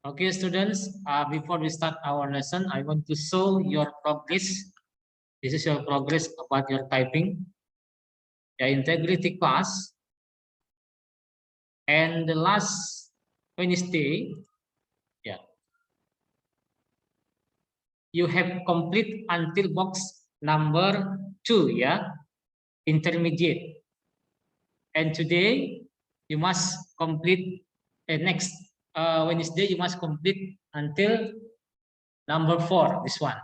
Okay, students, before we start our lesson, I want to show your progress. This is your progress about your typing, the integrity class. And the last Wednesday, yeah, you have complete until box number 2, yeah, intermediate. And today, you must complete, next Wednesday, you must complete until number 4, this one.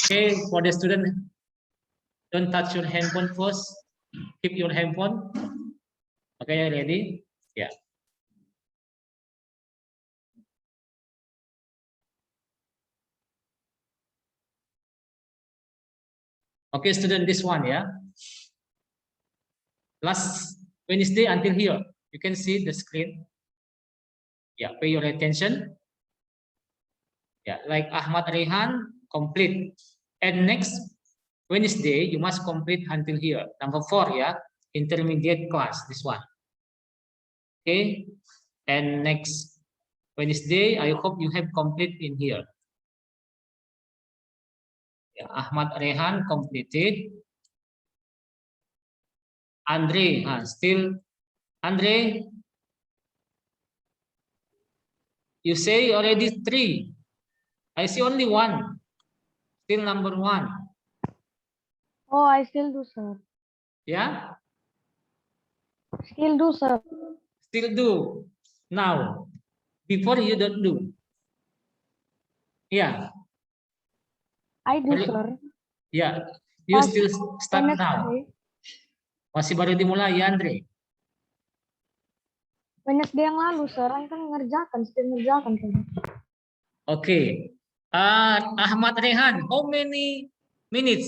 Okay, for the student, don't touch your handphone first. Keep your handphone. Okay, ready? Yeah. Okay, student, this one, yeah. Last Wednesday until here, you can see the screen. Yeah, pay your attention. Yeah, like Ahmad Rehan, complete. And next Wednesday, you must complete until here. Number 4, yeah, intermediate class, this one. Okay, and next Wednesday, I hope you have complete in here. Yeah, Ahmad Rehan completed. Andre, still Andre, you say already 3. I see only 1. Still number 1. Oh, I still do, sir. Yeah, Still do, sir. still do. Now, before you don't do. Yeah. I do, sir. Yeah, you Pas still start now. Wednesday. Masih baru dimulai ya, Andre? Wednesday yang lalu, sir. Saya kan still ngerjakan, sir. Okay. Ahmad Rehan, how many minutes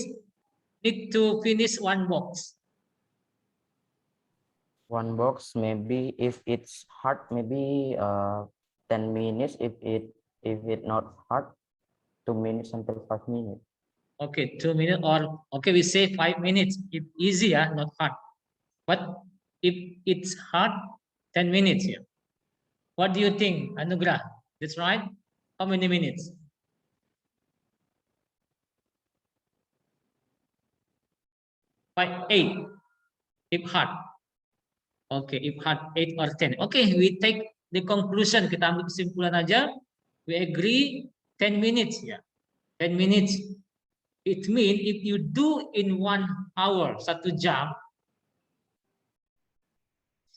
need to finish one box? One box, maybe if it's hard, maybe 10 minutes. If it not hard, 2 minutes until 5 minutes. Okay, 2 minutes, or okay, we say 5 minutes. If easy, not hard. But if it's hard, 10 minutes here. What do you think, Anugrah? That's right. How many minutes? 8. If hard. Okay, if hard 8 or 10. Okay, we take the conclusion. Kita ambil kesimpulan aja. We agree 10 minutes ya. 10 minutes. It means if you do in 1 hour, 1 jam,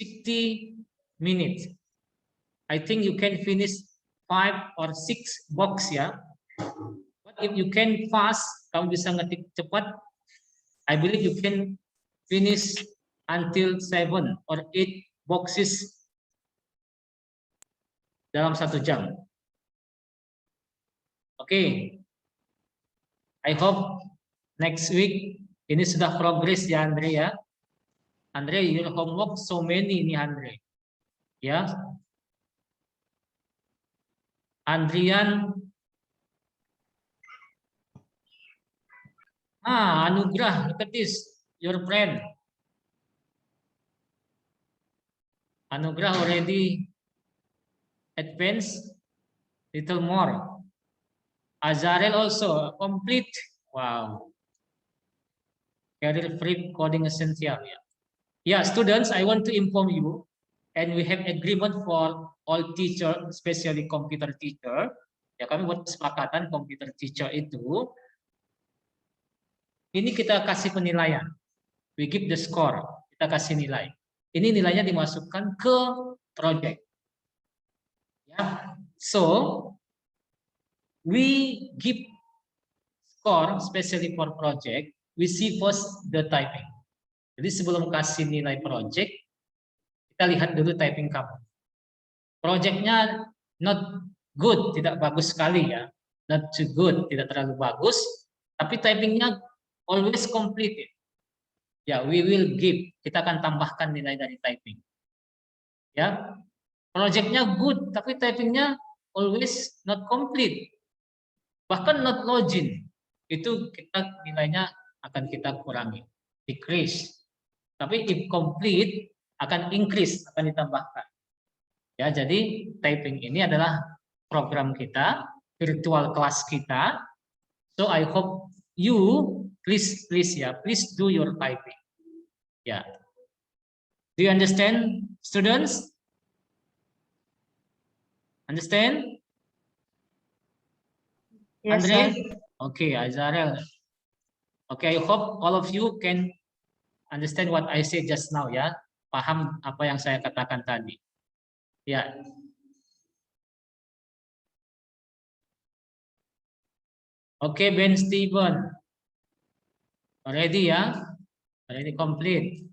60 minutes. I think you can finish 5 or 6 box ya. But if you can fast, kamu bisa ngetik cepat, I believe you can finish until 7 or 8 boxes dalam 1 jam. Oke. I hope next week ini sudah progress ya, Andre ya. Andre, your homework so many nih, Andre. Ya. Andrian. Anugrah, look at this. Your friend. Anugrah already advanced little more. Azarel also complete. Wow. Career free coding essential. Yeah, students, I want to inform you, and we have agreement for all teacher, especially computer teacher. Ya, kami buat kesepakatan computer teacher itu, ini kita kasih penilaian. We give the score, kita kasih nilai. Ini nilainya dimasukkan ke project. Ya, so we give score, especially for project. We see first the typing. Jadi sebelum kasih nilai project, kita lihat dulu typing kamu. Projectnya not good, tidak bagus sekali ya. Not too good, tidak terlalu bagus. Tapi typingnya always completed. Ya, we will give. Kita akan tambahkan nilai dari typing. Ya, projectnya good, tapi typingnya always not complete. Bahkan not login. Itu kita nilainya akan kita kurangi. Decrease. Tapi if complete akan increase, akan ditambahkan. Ya, jadi typing ini adalah program kita, virtual class kita. So I hope you please do your typing. Ya. Do you understand, students? Understand? Yes, Andre? sir. Okay, Azarel. Okay, I hope all of you can understand what I said just now ya. Paham apa yang saya katakan tadi. Ya. Oke, Ben Steven. Already ya? Already complete.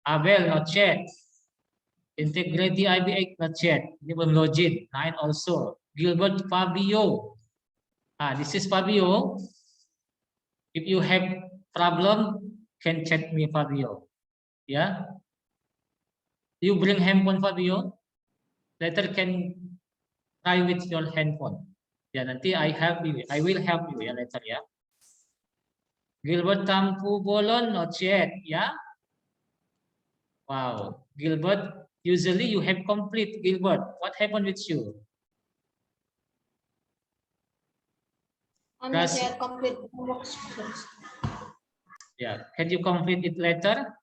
Abel not yet. Integrity IB8 not yet. Ini belum login. 9 also. Gilbert Fabio. This is Fabio. If you have problem, can chat me Fabio. Ya. You bring handphone Fabio. Later can try with your handphone. Ya, nanti I will help you ya later ya. Gilbert Tampu Bolon not yet ya. Wow, Gilbert, usually you have complete Gilbert. What happened with you? I'm not yet complete homework. Yeah, can you complete it later?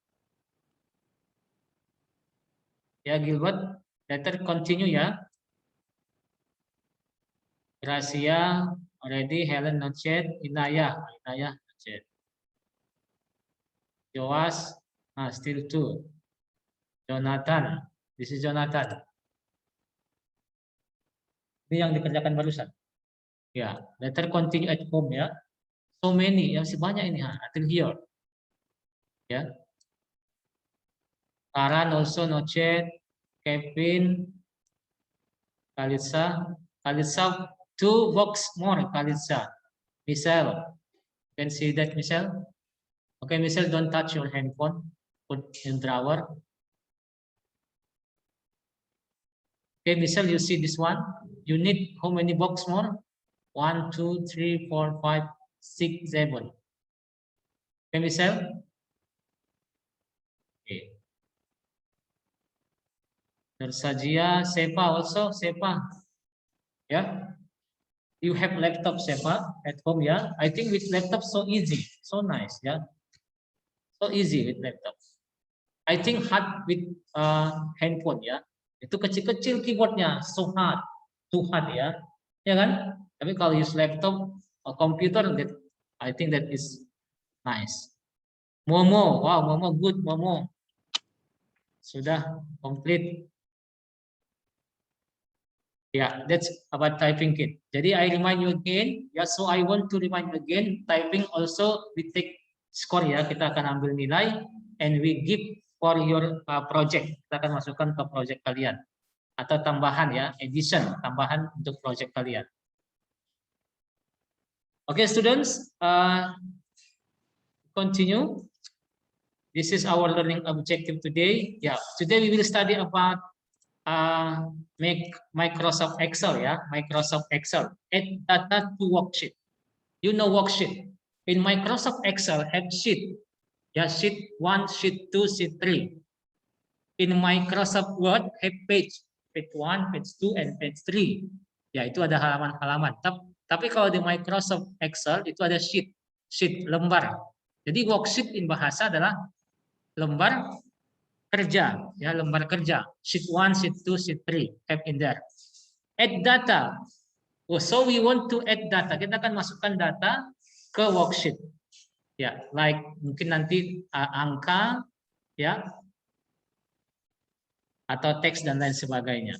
Ya, Gilbert, later continue ya. Gracia already, Helen not yet, Inaya not yet. Joas, still 2. Jonathan, this is Jonathan. Ini yang dikerjakan barusan. Ya, later continue at home ya. So many, yang masih banyak ini until here. Ya. Karan also not yet. Kevin, Kalitsa, 2 box more Kalitsa. Michelle, can see that Michelle? Okay, Michelle, don't touch your handphone. Put in drawer. Okay, Michelle, you see this one? You need how many box more? 1, 2, 3, 4, 5, 6, 7. Okay, Michelle? Okay. Tersajia, Sepa also, Sepa. Yeah. You have laptop, Sepa, at home, yeah? I think with laptop so easy, so nice, yeah? So easy with laptop. I think hard with handphone, ya. Itu kecil-kecil keyboardnya, so hard, too hard, ya. Ya kan? Tapi kalau use laptop or computer, that I think that is nice. Momo, wow, Momo good, Momo. Sudah complete. Yeah, that's about typing kit. Jadi I remind you again, ya. So I want to remind you again, typing also we take score ya. Kita akan ambil nilai and we give for your project. Kita akan masukkan ke project kalian atau tambahan ya, addition, tambahan untuk project kalian. Okay, students, continue. This is our learning objective today. Yeah, today we will study about make Microsoft Excel ya, Microsoft Excel. Add data to worksheet. You know worksheet. In Microsoft Excel have sheet. Ya, sheet 1, sheet 2, sheet 3. In Microsoft Word have page 1, page 2, and page 3. Ya, itu ada halaman-halaman. Tapi kalau di Microsoft Excel itu ada sheet, lembar. Jadi worksheet in bahasa adalah lembar kerja, ya, lembar kerja. Sheet 1, sheet 2, sheet 3 have in there. Add data. Oh, so we want to add data. Kita akan masukkan data ke worksheet. Ya, like mungkin nanti angka, ya, atau teks dan lain sebagainya.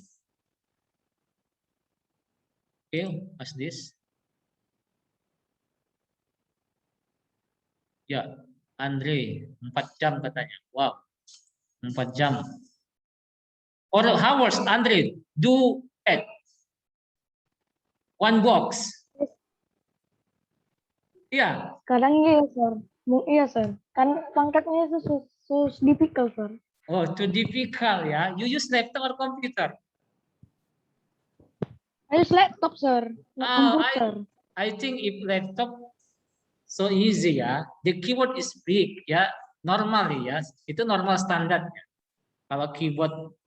Oke, what's this? Ya, Andre, 4 jam katanya. Wow. 4 jam. Or hours, Andre, do add 1 box. Iya. Kadang iya, sir. Iya, sir. Kan pangkatnya itu difficult, sir. Oh, too difficult ya. You use laptop or computer? I use laptop, sir. Computer. I think if laptop so easy ya. The keyboard is big ya. Normally ya. Itu normal standarnya. Kalau keyboard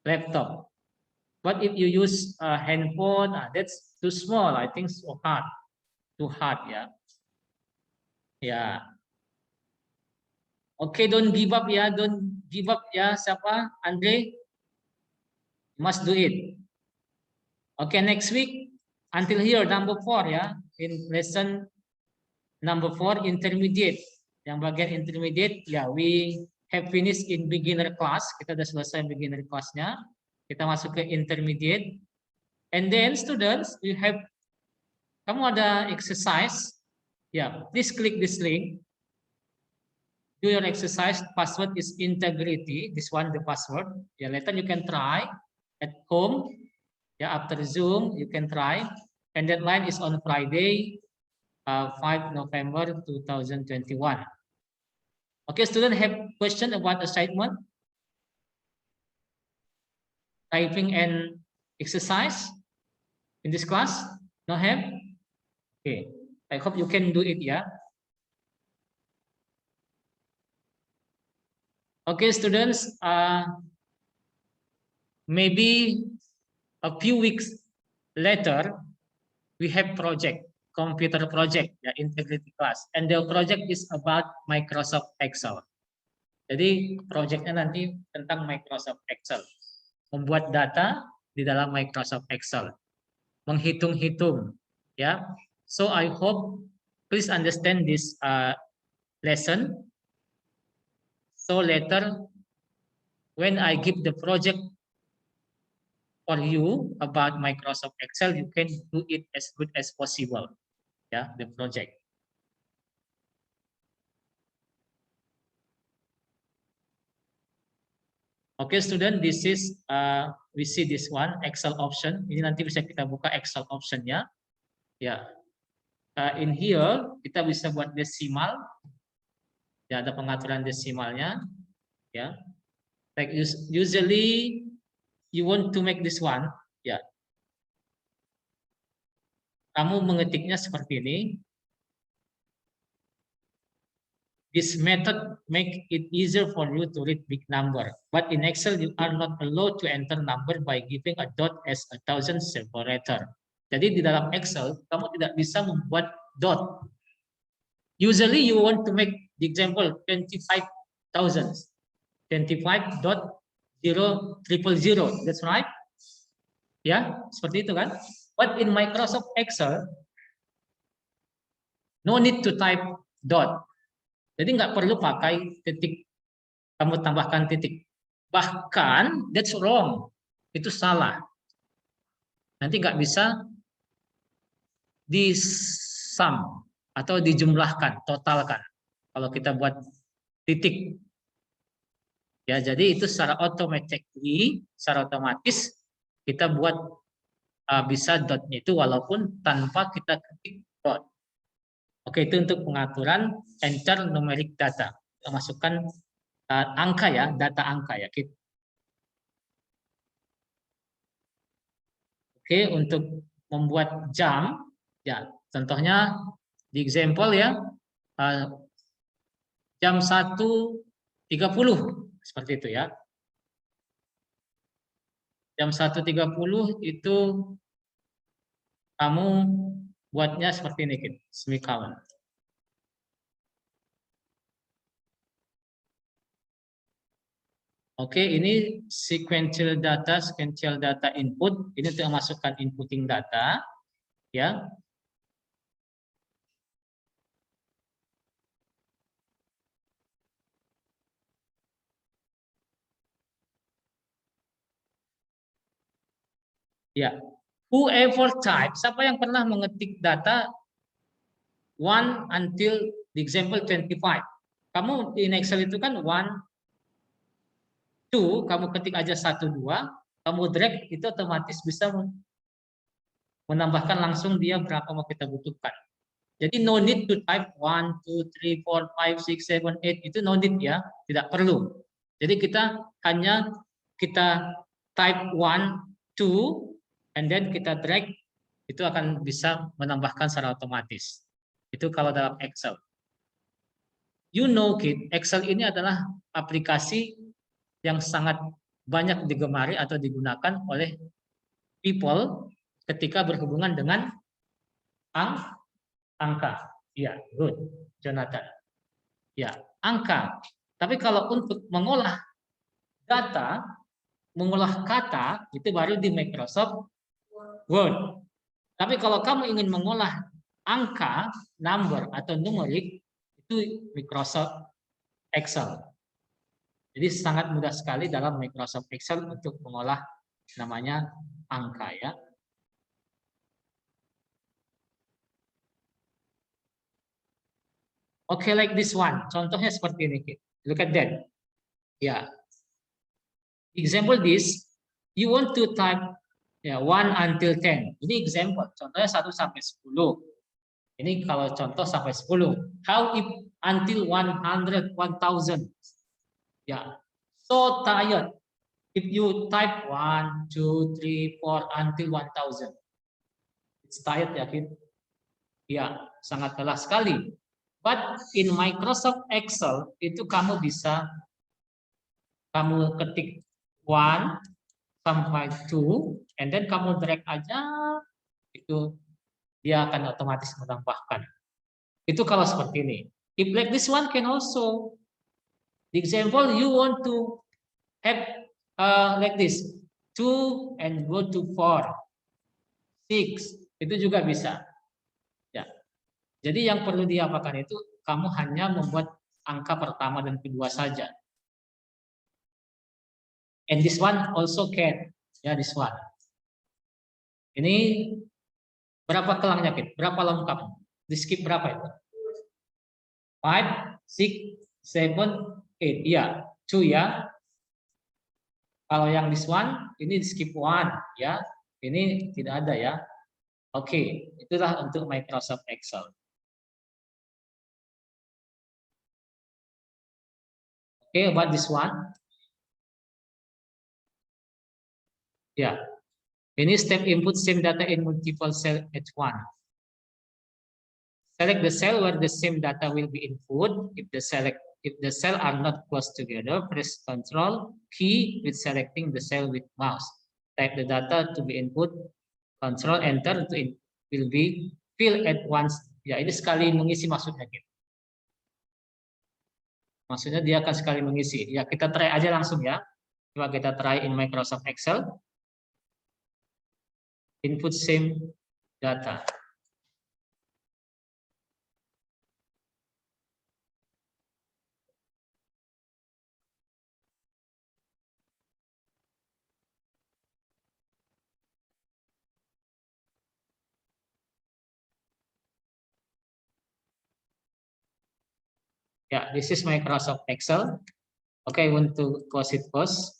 laptop. But if you use a handphone, that's too small. I think so hard, too hard, ya. Ya. Oke, don't give up ya, don't give up ya. Siapa? Andre? Must do it. Oke, next week until here number 4 ya. In lesson number 4 intermediate. Yang bagian intermediate ya, we have finished in beginner class. Kita sudah selesai beginner classnya. Kita masuk ke intermediate. And then students, we have, kamu ada exercise. Ya, please click this link. Do your exercise. Password is integrity. This one the password. Ya, later you can try at home. Ya, after Zoom you can try. And deadline is on Friday, 5 November 2021. Okay, student have question about assignment, typing and exercise in this class? No have? Okay, I hope you can do it, yeah. Okay, students, maybe a few weeks later, we have project, computer project, ya, integrity class. And the project is about Microsoft Excel. Jadi projectnya nanti tentang Microsoft Excel. Membuat data di dalam Microsoft Excel. Menghitung-hitung, ya. So I hope please understand this lesson. So later, when I give the project for you about Microsoft Excel, you can do it as good as possible. Yeah, the project. Okay, student, this is we see this one Excel option. Ini nanti bisa kita buka Excel optionnya. Ya, in here kita bisa buat desimal. Ya, ada pengaturan desimalnya. Ya, like usually you want to make this one. Ya, kamu mengetiknya seperti ini. This method make it easier for you to read big number. But in Excel, you are not allowed to enter number by giving a dot as a thousand separator. Jadi di dalam Excel, kamu tidak bisa membuat dot. Usually you want to make the example 25,000. 25.00000. That's right. Ya, seperti itu kan? But in Microsoft Excel, no need to type dot. Jadi nggak perlu pakai titik, kamu tambahkan titik. Bahkan, that's wrong. Itu salah. Nanti nggak bisa disum atau dijumlahkan, totalkan. Kalau kita buat titik. Ya, jadi itu secara otomatis kita buat bisa dotnya itu walaupun tanpa kita ketik dot. Oke, itu untuk pengaturan enter numeric data. Kita masukkan angka ya, data angka ya. Oke, untuk membuat jam, ya contohnya di example ya, jam 1.30 seperti itu ya. Jam 1.30 itu kamu buatnya seperti ini, semicolon. Oke, ini sequential data input. Ini untuk memasukkan inputting data, ya. Ya, whoever type, siapa yang pernah mengetik data 1 until the example 25. Kamu di Excel itu kan 1, 2, kamu ketik aja 1, 2, kamu drag itu otomatis bisa menambahkan langsung dia berapa mau kita butuhkan. Jadi no need to type 1, 2, 3, 4, 5, 6, 7, 8 itu no need ya, tidak perlu. Jadi kita hanya type 1, 2 and then kita drag, itu akan bisa menambahkan secara otomatis. Itu kalau dalam Excel. You know, kid, Excel ini adalah aplikasi yang sangat banyak digemari atau digunakan oleh people ketika berhubungan dengan angka. Ya, good, Jonathan. Ya, angka. Tapi kalau untuk mengolah data, mengolah kata, itu baru di Microsoft Word. Tapi kalau kamu ingin mengolah angka, number, atau numerik, itu Microsoft Excel. Jadi sangat mudah sekali dalam Microsoft Excel untuk mengolah namanya angka ya. Oke, like this one. Contohnya seperti ini. Look at that. Ya. Example this, you want to type 1 until 10. Ini example. Contohnya 1 sampai 10. Ini kalau contoh sampai 10. How if until 100, 1000? Ya. So tired. If you type 1, 2, 3, 4 until 1000. It's tired ya, Kid? Ya, sangat lelah sekali. But in Microsoft Excel itu kamu bisa ketik 1 sampai 2 and then kamu drag aja, itu dia akan otomatis menambahkan. Itu kalau seperti ini. If like this one can also, the example you want to have like this 2 and go to 4, 6, itu juga bisa. Ya. Jadi yang perlu diapakan itu kamu hanya membuat angka pertama dan kedua saja. And this one also can. Ya, this one. Ini berapa kelangnya, Kit? Berapa lengkap? Di skip berapa itu? 5, 6, 7, 8. Iya, 2 ya. Kalau yang this one, ini di skip 1 ya. Ini tidak ada ya. Oke, itulah untuk Microsoft Excel. Oke, about this one. Ya. Ini step input same data in multiple cell at one. Select the cell where the same data will be input. If the cell are not close together, press Control key with selecting the cell with mouse. Type the data to be input. Control Enter to will be fill at once. Ya, ini sekali mengisi maksudnya. Maksudnya dia akan sekali mengisi. Ya, kita try aja langsung ya. Coba kita try in Microsoft Excel. Input same data. Yeah, this is Microsoft Excel. Okay, I want to close it first.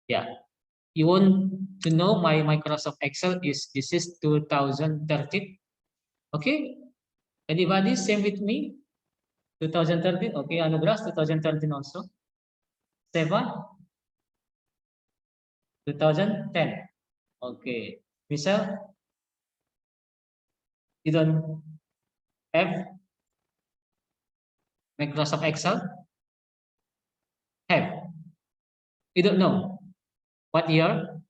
Yeah, you want to know my Microsoft Excel this is 2013. Okay, anybody same with me? 2013. Okay, Anugras 2013 also. 7, 2010. Okay, Michelle, you don't have Microsoft Excel? Have. You don't know what year?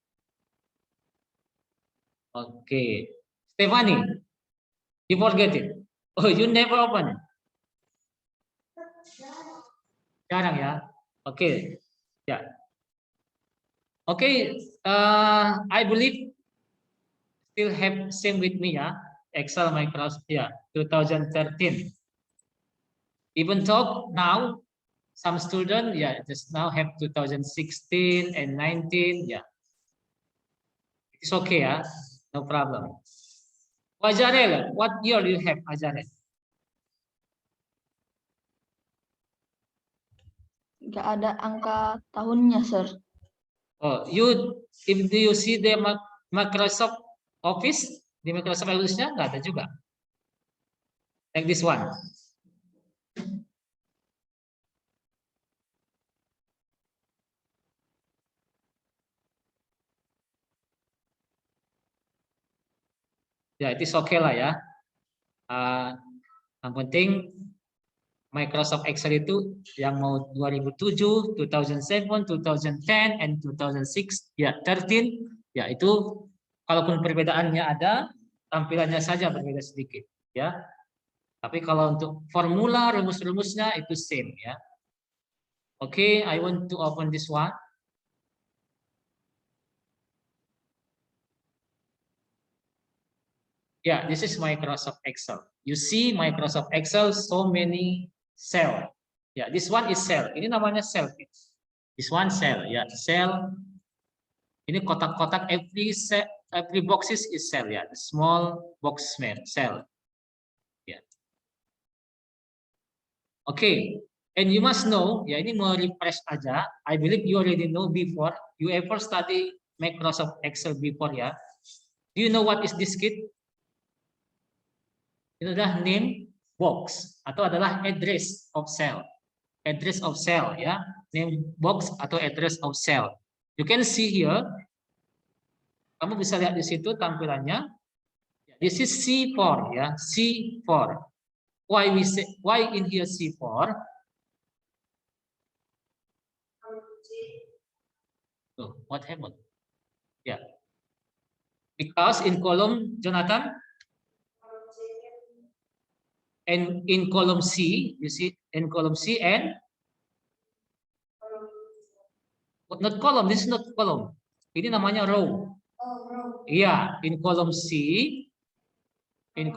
Okay, Stephanie, you forget it. Oh, you never open it. Jarang ya. Okay, ya. Okay, I believe still have same with me ya. Excel Microsoft ya 2013. Even though now some student just now have 2016 and 19 ya. It's okay ya, no problem. Wajarel, what year do you have, Wajarel? Nggak ada angka tahunnya, Sir. Oh, do you see the Microsoft Office di Microsoft Office-nya nggak ada juga. Like this one. Ya, itu oke lah ya. Yang penting Microsoft Excel itu yang mau 2007, 2007, 2010, and 2006, ya 13, ya itu kalaupun perbedaannya ada, tampilannya saja berbeda sedikit, ya. Tapi kalau untuk formula, rumus-rumusnya itu same, ya. Oke, I want to open this one. Yeah, this is Microsoft Excel. You see Microsoft Excel, so many cell. Yeah, this one is cell. Ini namanya cell. This one cell. Yeah, cell. Ini kotak-kotak, every boxes is cell. Yeah, the small box cell. Yeah. Okay, and you must know. Ya, ini mau refresh aja. I believe you already know before. You ever study Microsoft Excel before, ya? Do you know what is this kit? Itu adalah name box atau adalah address of cell. Address of cell, ya. Name box atau address of cell. You can see here. Kamu bisa lihat di situ tampilannya. This is C4, ya. C4. Why in here C4? Oh, what happened? Yeah. Because in column, Jonathan, and in column C, you see, in column C and not column, this is not column. Ini namanya row. Iya, in column C, in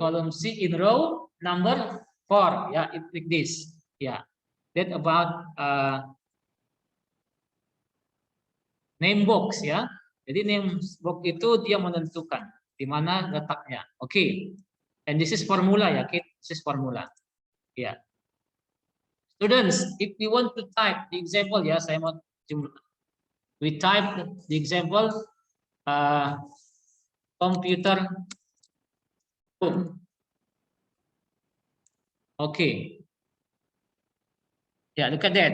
row number 4. Ya, it like this. Ya, that about name box, ya. Jadi name box itu dia menentukan di mana letaknya. Oke. And this is formula, ya, kid. This is formula. Ya. Students, if we want to type the example, ya, saya mau we type the example computer book. Okay. Yeah, look at that.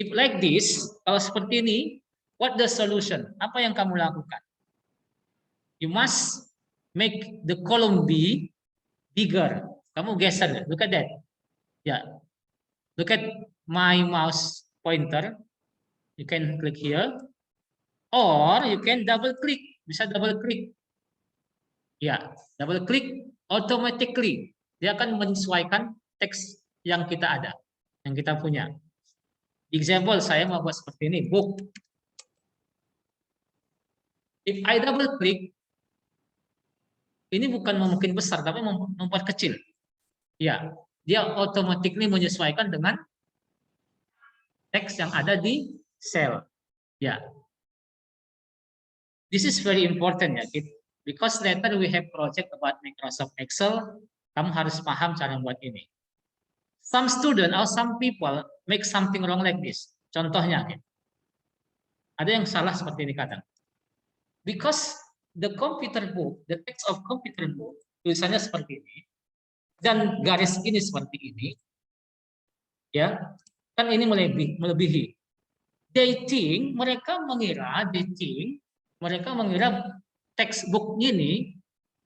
If like this, kalau seperti ini, what the solution? Apa yang kamu lakukan? You must make the column B bigger. Kamu geser. Look at that. Yeah. Look at my mouse pointer. You can click here. Or you can double click. Bisa double click. Ya, double click automatically. Dia akan menyesuaikan teks yang kita ada, yang kita punya. Example, saya mau buat seperti ini, book. If I double click, ini bukan mungkin besar, tapi membuat kecil. Ya, dia automatically menyesuaikan dengan teks yang ada di cell. Ya, this is very important, ya, because later we have project about Microsoft Excel. Kamu harus paham cara buat ini. Some student or some people make something wrong like this. Contohnya, ada yang salah seperti ini kadang. Because the computer book, the text of computer book, tulisannya seperti ini, dan garis ini seperti ini, ya, kan ini melebihi. Mereka mengira textbook ini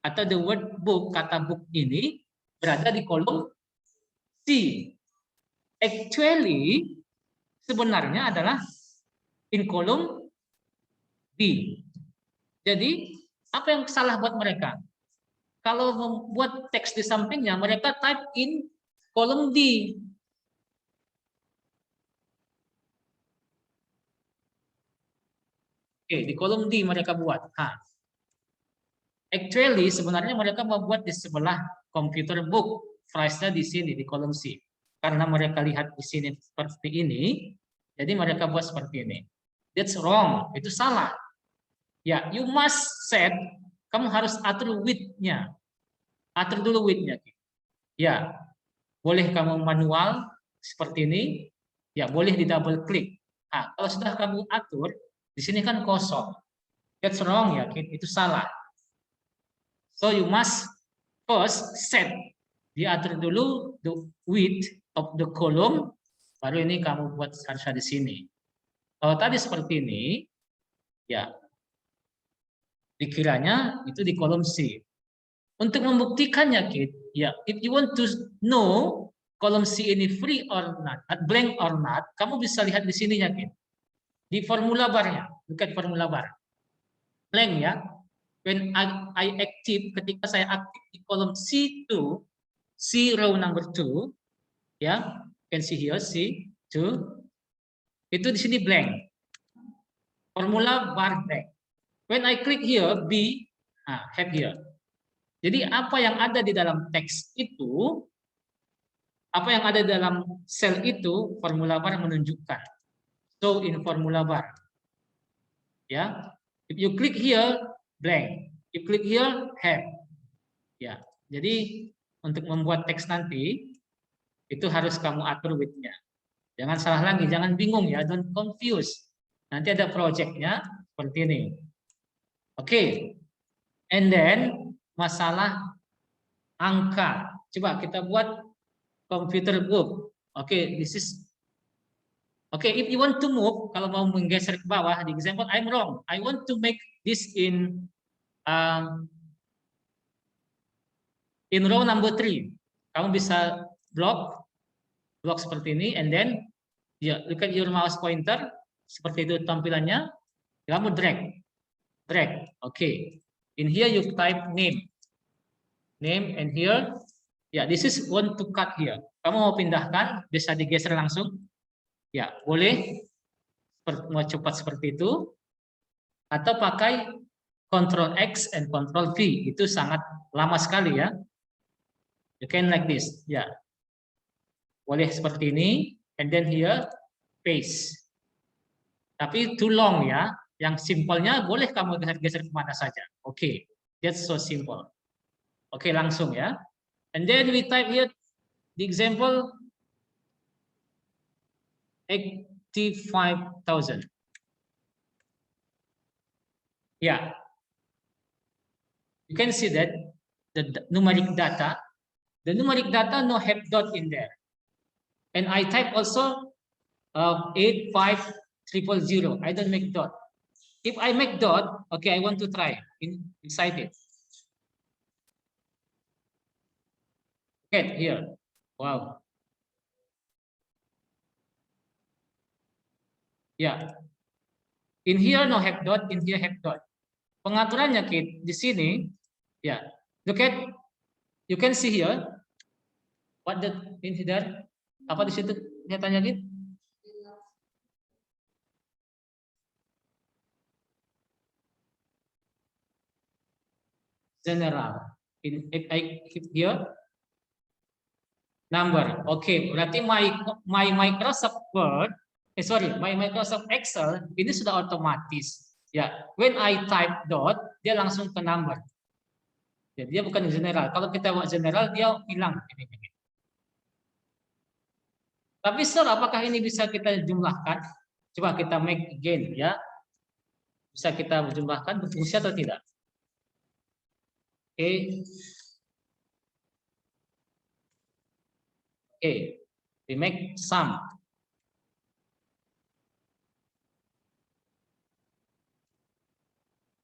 atau the word book, kata book ini berada di kolom C. Actually, sebenarnya adalah in kolom B. Jadi, apa yang salah buat mereka? Kalau membuat teks di sampingnya, mereka type in kolom D. Oke, di kolom D mereka buat. Actually, sebenarnya mereka membuat di sebelah computer book. Price-nya di sini, di kolom C. Karena mereka lihat di sini seperti ini, jadi mereka buat seperti ini. That's wrong. Itu salah. Ya, you must set, kamu harus atur width-nya. Atur dulu width-nya. Ya, boleh kamu manual seperti ini. Ya, boleh di double klik. Kalau sudah kamu atur, di sini kan kosong. That's wrong, ya, itu salah. So you must first set, diatur dulu the width of the column, baru ini kamu buat harusnya di sini. Kalau tadi seperti ini, ya, dikiranya itu di kolom C. Untuk membuktikannya, Kid, ya, if you want to know kolom C ini free or not, blank or not, kamu bisa lihat di sininya, Kid. Di formula barnya, bukan formula bar. Blank ya. When I active, ketika saya aktif di kolom C2, C row number 2, ya, you can see here C2, itu di sini blank. Formula bar blank. When I click here, B, have here. Jadi apa yang ada di dalam teks itu, apa yang ada di dalam sel itu, formula bar menunjukkan. So in formula bar. Ya, if you click here, blank. If you click here, have. Ya, jadi untuk membuat teks nanti itu harus kamu atur width-nya. Jangan salah lagi, jangan bingung ya, don't confuse. Nanti ada project-nya seperti ini. Oke. And then masalah angka. Coba kita buat computer group. Oke, this is if you want to move, kalau mau menggeser ke bawah, di example I'm wrong. I want to make this in row number 3. Kamu bisa blok seperti ini, and then look at your mouse pointer, seperti itu tampilannya. Kamu drag. Okay. In here you type name, and here, this is want to cut here. Kamu mau pindahkan, bisa digeser langsung. Ya, boleh. Mau cepat seperti itu. Atau pakai Ctrl X and Ctrl V. Itu sangat lama sekali ya. You can like this. Ya. Boleh seperti ini. And then here, paste. Tapi too long ya. Yang simpelnya boleh kamu geser-geser kemana saja. Oke. That's so simple. Oke, langsung ya. And then we type here the example 85,000. Yeah. You can see that the numeric data no have dot in there. And I type also 85,000. I don't make dot. If I make dot, okay, I want to try inside it. Okay, here. Wow. Ya. In here no have dot, in here have dot. Pengaturannya Kid di sini ya. Look at, you can see here what the in here. Apa di situ kelihatannya Kid? General. If I keep here number. Okay, berarti my Microsoft Word, my Microsoft Excel ini sudah otomatis. Ya, when I type dot, dia langsung ke number. Ya, dia bukan general. Kalau kita buat general, dia hilang. Tapi sir, apakah ini bisa kita jumlahkan? Coba kita make again ya. Bisa kita jumlahkan berfungsi atau tidak? Oke, we make sum.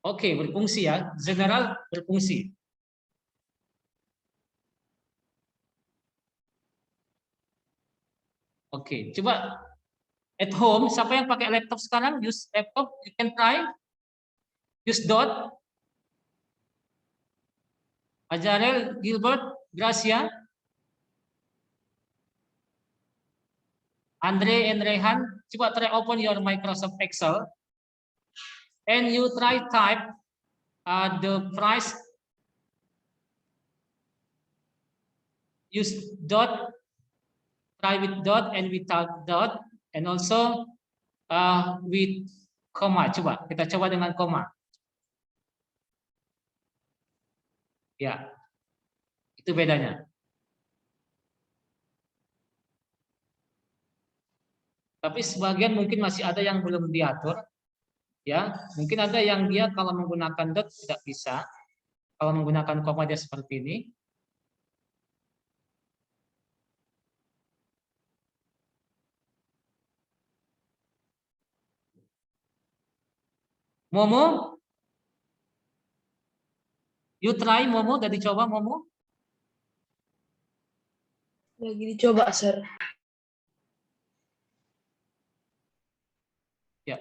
Oke, berfungsi ya. General berfungsi. Oke, coba at home, siapa yang pakai laptop sekarang? Use laptop, you can try. Use dot. Ajarel, Gilbert, Gracia, Andre and Rehan, coba try open your Microsoft Excel. And you try type the price. Use dot. Try with dot and without dot, and also with koma. Coba kita coba dengan koma. Ya, itu bedanya. Tapi sebagian mungkin masih ada yang belum diatur. Ya, mungkin ada yang dia kalau menggunakan dot tidak bisa. Kalau menggunakan koma dia seperti ini. Momo, You try Momo, udah dicoba Momo? Lagi dicoba, Sir. Ya.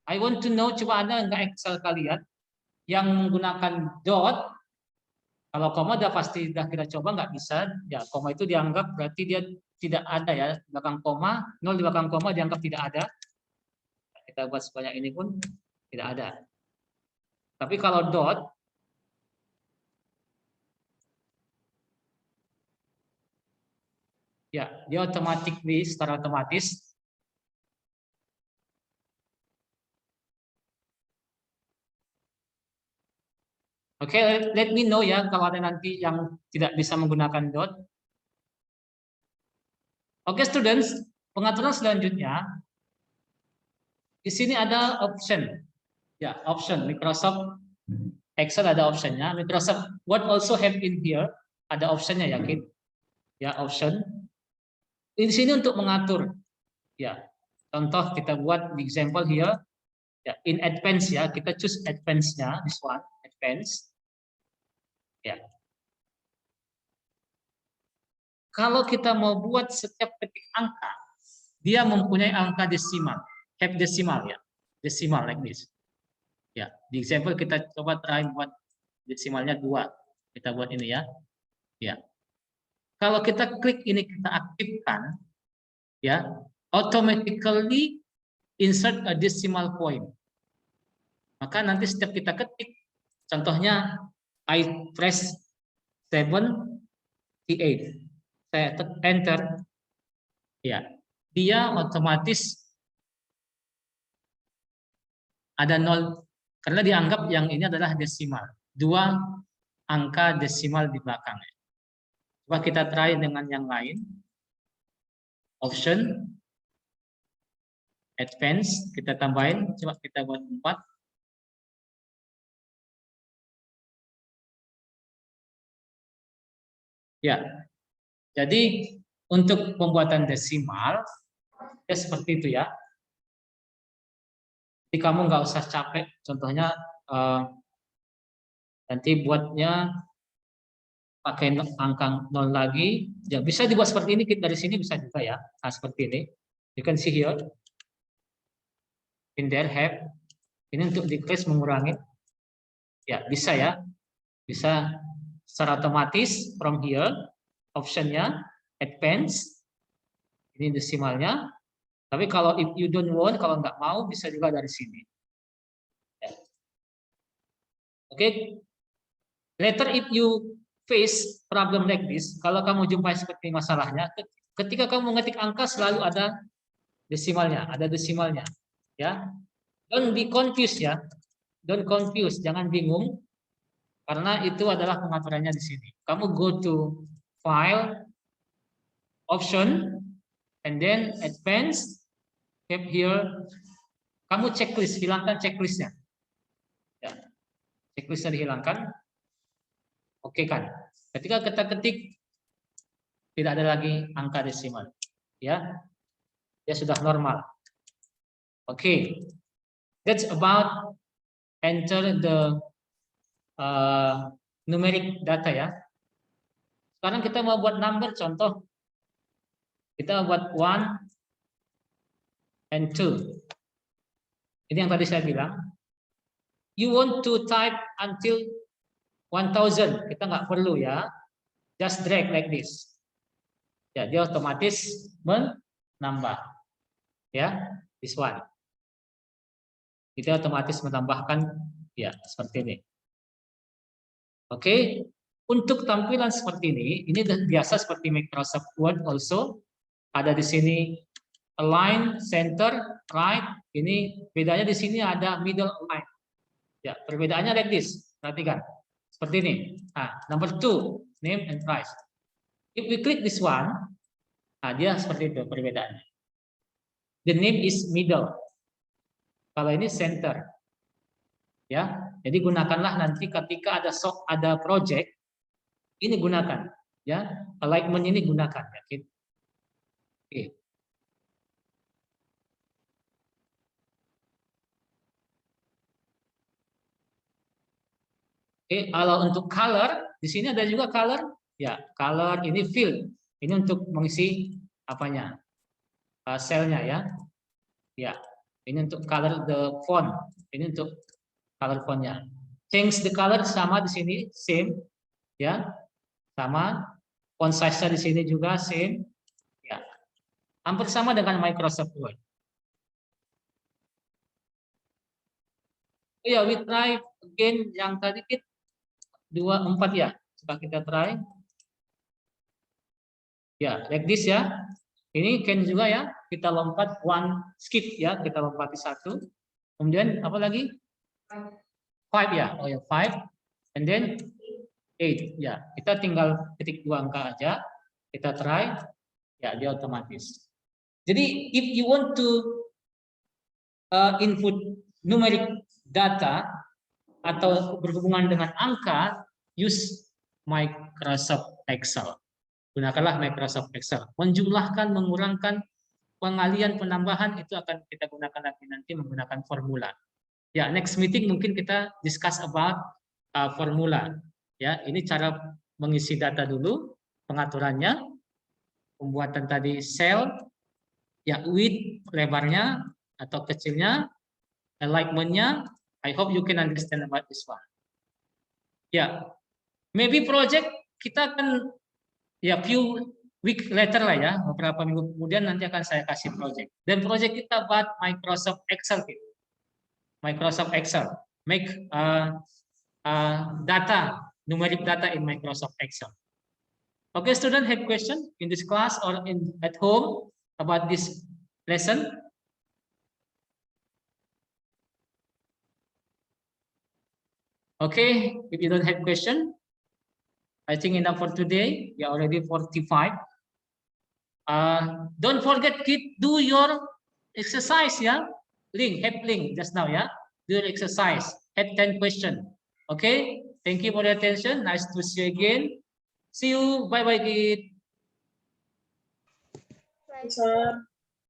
I want to know, coba ada nggak Excel kalian yang menggunakan dot? Kalau koma udah pasti udah kita coba nggak bisa. Ya, koma itu dianggap berarti dia tidak ada ya. Belakang koma, 0 di belakang koma dianggap tidak ada. Kita buat sebanyak ini pun tidak ada. Tapi kalau dot, ya dia secara otomatis. Oke, let me know ya kalau ada nanti yang tidak bisa menggunakan dot. Oke, students, pengaturan selanjutnya di sini ada option. Ya, option Microsoft Excel ada optionnya. Microsoft Word also have in here, ada optionnya yakin. Ya, option. Di sini untuk mengatur. Ya, contoh kita buat di example here. Ya, in advance ya, kita choose advance-nya, this one, advance. Ya. Kalau kita mau buat setiap ketik angka, dia mempunyai angka desimal, have desimal ya, desimal like this. Ya, di example kita coba try buat desimalnya 2. Kita buat ini ya. Ya. Kalau kita klik ini kita aktifkan, ya, automatically insert a decimal point. Maka nanti setiap kita ketik, contohnya I press 78, saya enter, ya, dia otomatis ada 0 karena dianggap yang ini adalah desimal, 2 angka desimal di belakangnya. Coba kita try dengan yang lain. Option, advance, kita tambahin, coba kita buat 4. Ya, jadi untuk pembuatan desimal, ya seperti itu ya. Jadi kamu nggak usah capek, contohnya nanti buatnya pakai angka 0 lagi, ya bisa dibuat seperti ini, dari sini bisa juga ya, nah seperti ini. You can see here, in there have, ini untuk decrease mengurangi, ya bisa ya, bisa secara otomatis from here, optionnya advance, ini desimalnya. Tapi kalau if you don't want, kalau nggak mau, bisa juga dari sini. Ya. Oke, later if you face problem like this, kalau kamu jumpai seperti masalahnya, ketika kamu mengetik angka selalu ada desimalnya, ya. Don't be confused ya, don't confuse, jangan bingung, karena itu adalah pengaturannya di sini. Kamu go to file, option, and then advance, have here, kamu checklist, hilangkan checklistnya. Ya. Checklistnya dihilangkan. Oke kan? Ketika kita ketik tidak ada lagi angka desimal. Ya. Dia sudah normal. Oke. That's about enter the numeric data ya. Sekarang kita mau buat number contoh. Kita buat 1 and 2. Ini yang tadi saya bilang. You want to type until 1000, kita nggak perlu ya. Just drag like this. Ya, dia otomatis menambah. Ya, this one. Kita otomatis menambahkan ya seperti ini. Oke, untuk tampilan seperti ini biasa seperti Microsoft Word also ada di sini align, center, right. Ini bedanya di sini ada middle align. Ya, perbedaannya like this. Perhatikan. Seperti ini. Nah, number 2, name and price. If we click this one, nah dia seperti itu perbedaannya. The name is middle. Kalau ini center. Ya, jadi gunakanlah nanti ketika ada project, ini gunakan. Ya, alignment ini gunakan. Ya. Oke. Oke, kalau untuk color, di sini ada juga color. Ya, color ini fill. Ini untuk mengisi apanya? Selnya ya. Ya, ini untuk color the font. Ini untuk color fontnya. Change the color sama di sini, same. Ya, sama. Font size-nya di sini juga same. Ya, hampir sama dengan Microsoft Word. Oh ya, we try again yang tadi kita 24 ya. Coba kita try. Ya, like this ya. Ini can juga ya. Kita lompat one skip ya. Kita lompati satu. Kemudian apa lagi? 5 ya. Oh ya, 5. And then 8 ya. Kita tinggal ketik 2 angka aja. Kita try. Ya, dia otomatis. Jadi if you want to input numeric data atau berhubungan dengan angka, use Microsoft Excel. Gunakanlah Microsoft Excel. Menjumlahkan, mengurangkan, pengalian, penambahan itu akan kita gunakan lagi nanti menggunakan formula. Ya, next meeting mungkin kita discuss about formula. Ya, ini cara mengisi data dulu, pengaturannya, pembuatan tadi cell, ya width lebarnya atau kecilnya, alignment-nya. I hope you can understand about this one. Ya, maybe project kita akan ya few week later lah ya, beberapa minggu kemudian nanti akan saya kasih project. Dan project kita buat Microsoft Excel gitu. Microsoft Excel, make data, numeric data in Microsoft Excel. Okay, student, have question in this class or at home about this lesson? Okay, if you don't have question, I think enough for today. We are already 45. Don't forget, kid, do your exercise, yeah? Have link just now, yeah? Do your exercise. Have 10 questions. Okay? Thank you for your attention. Nice to see you again. See you. Bye-bye, kid. Sir.